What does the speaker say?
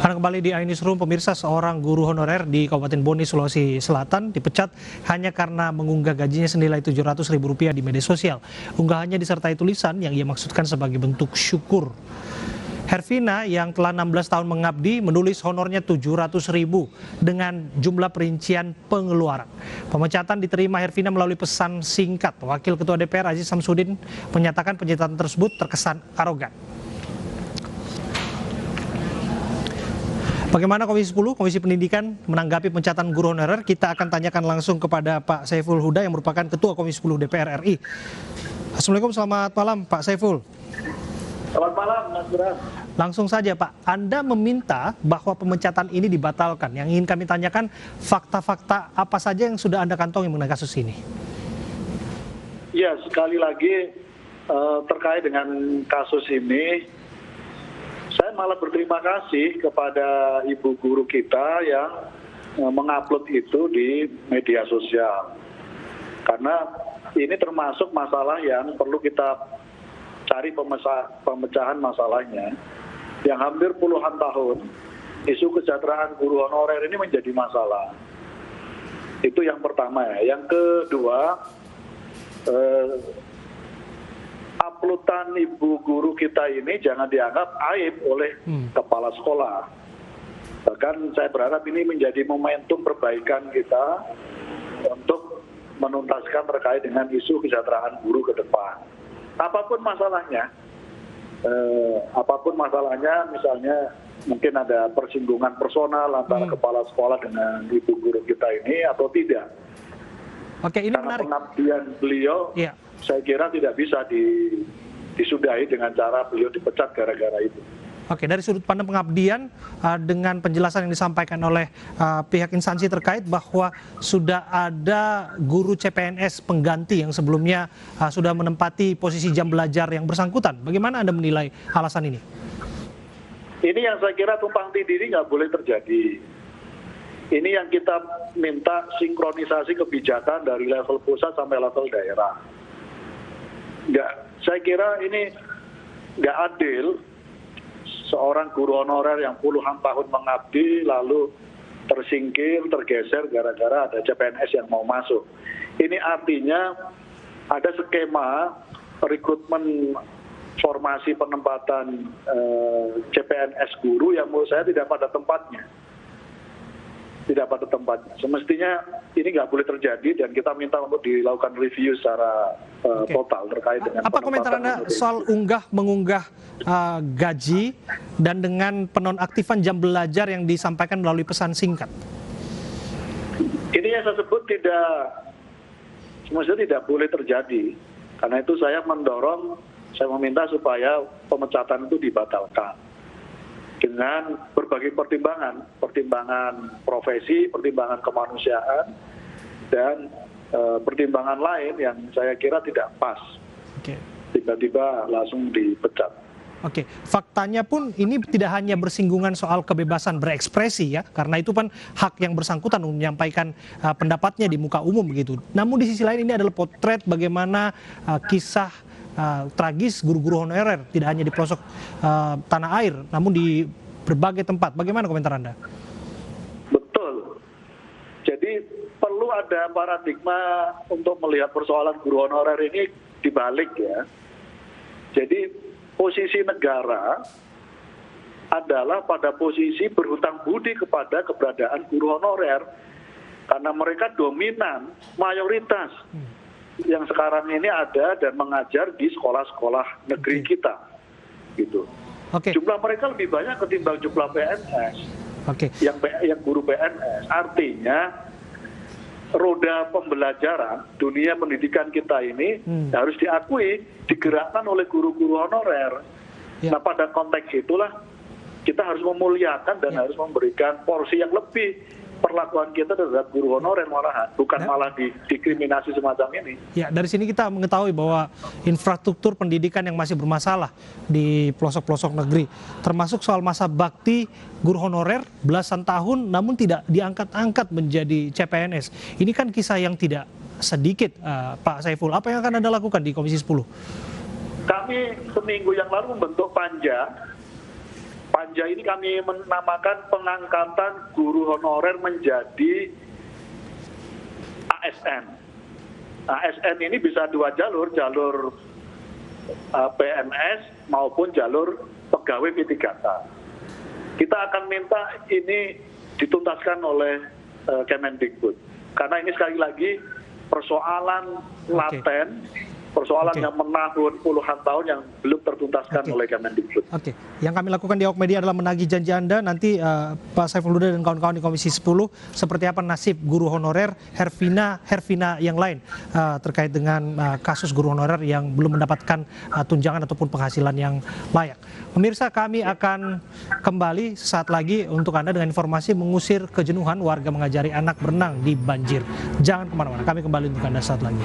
Anda kembali di iNewsroom, pemirsa. Seorang guru honorer di Kabupaten Boni, Sulawesi Selatan dipecat hanya karena mengunggah gajinya senilai Rp700.000 di media sosial. Unggahannya disertai tulisan yang ia maksudkan sebagai bentuk syukur. Hervina yang telah 16 tahun mengabdi menulis honornya Rp700.000 dengan jumlah perincian pengeluaran. Pemecatan diterima Hervina melalui pesan singkat. Wakil Ketua DPR Aziz Samsudin menyatakan pemecatan tersebut terkesan arogan. Bagaimana Komisi 10, Komisi Pendidikan menanggapi pemecatan guru honorer? Kita akan tanyakan langsung kepada Pak Saiful Huda yang merupakan Ketua Komisi 10 DPR RI. Assalamualaikum, selamat malam Pak Saiful. Selamat malam Mas Bram. Langsung saja Pak, Anda meminta bahwa pemecatan ini dibatalkan. Yang ingin kami tanyakan, fakta-fakta apa saja yang sudah Anda kantongi mengenai kasus ini? Ya, sekali lagi terkait dengan kasus ini, saya malah berterima kasih kepada ibu guru kita yang mengupload itu di media sosial. Karena ini termasuk masalah yang perlu kita cari pemecahan masalahnya. Yang hampir puluhan tahun, isu kesejahteraan guru honorer ini menjadi masalah. Itu yang pertama ya. Yang kedua, uploadan ibu guru kita ini jangan dianggap aib oleh kepala sekolah. Bahkan saya berharap ini menjadi momentum perbaikan kita untuk menuntaskan terkait dengan isu kesejahteraan guru ke depan. Apapun masalahnya, misalnya mungkin ada persinggungan personal antara kepala sekolah dengan ibu guru kita ini atau tidak. Oke, ini karena menarik. Pengabdian beliau, saya kira tidak bisa disudahi dengan cara beliau dipecat gara-gara itu. Oke, dari sudut pandang pengabdian, dengan penjelasan yang disampaikan oleh pihak instansi terkait bahwa sudah ada guru CPNS pengganti yang sebelumnya sudah menempati posisi jam belajar yang bersangkutan. Bagaimana Anda menilai alasan ini? Ini yang saya kira tumpang tindih ini nggak boleh terjadi. Ini yang kita minta sinkronisasi kebijakan dari level pusat sampai level daerah. Saya kira ini nggak adil. Seorang guru honorer yang puluhan tahun mengabdi lalu tersingkir, tergeser gara-gara ada CPNS yang mau masuk. Ini artinya ada skema rekrutmen formasi penempatan CPNS guru yang menurut saya tidak pada tempatnya. Semestinya ini nggak boleh terjadi dan kita minta untuk dilakukan review secara total terkait dengan apa komentar Anda soal mengunggah gaji dan dengan penonaktifan jam belajar yang disampaikan melalui pesan singkat? Ini yang saya sebut semestinya tidak boleh terjadi. Karena itu saya meminta supaya pemecatan itu dibatalkan dengan berbagai pertimbangan profesi, pertimbangan kemanusiaan, dan pertimbangan lain yang saya kira tidak pas. Tiba-tiba langsung dipecat. Oke, faktanya pun ini tidak hanya bersinggungan soal kebebasan berekspresi ya, karena itu kan hak yang bersangkutan untuk menyampaikan pendapatnya di muka umum begitu. Namun di sisi lain ini adalah potret bagaimana kisah tragis guru-guru honorer tidak hanya di pelosok tanah air, namun di berbagai tempat. Bagaimana komentar Anda? Betul. Jadi perlu ada paradigma untuk melihat persoalan guru honorer ini dibalik ya. Jadi posisi negara adalah pada posisi berhutang budi kepada keberadaan guru honorer karena mereka dominan, mayoritas yang sekarang ini ada dan mengajar di sekolah-sekolah negeri kita, gitu. Jumlah mereka lebih banyak ketimbang jumlah PNS, yang guru PNS. Artinya roda pembelajaran dunia pendidikan kita ini harus diakui digerakkan oleh guru-guru honorer. Nah pada konteks itulah kita harus memuliakan dan harus memberikan porsi yang lebih perlakuan kita terhadap guru honorer malahan, bukan malah diskriminasi semacam ini. Ya, dari sini kita mengetahui bahwa infrastruktur pendidikan yang masih bermasalah di pelosok-pelosok negeri, termasuk soal masa bakti guru honorer belasan tahun namun tidak diangkat-angkat menjadi CPNS. Ini kan kisah yang tidak sedikit, Pak Saiful. Apa yang akan Anda lakukan di Komisi 10? Kami seminggu yang lalu membentuk panja panja ini kami menamakan pengangkatan guru honorer menjadi ASN. ASN ini bisa dua jalur, jalur PNS maupun jalur pegawai P3K. Kita akan minta ini dituntaskan oleh Kemendikbud. Karena ini sekali lagi persoalan laten, persoalan yang menahun puluhan tahun yang belum tertuntaskan oleh Kemendikbud. Oke, yang kami lakukan di Awak Media adalah menagih janji Anda nanti Pak Saiful Huda dan kawan-kawan di Komisi 10 seperti apa nasib guru honorer Herfina yang lain terkait dengan kasus guru honorer yang belum mendapatkan tunjangan ataupun penghasilan yang layak. Pemirsa, kami akan kembali sesaat lagi untuk Anda dengan informasi mengusir kejenuhan warga mengajari anak berenang di banjir. Jangan kemana-mana, kami kembali untuk Anda saat lagi.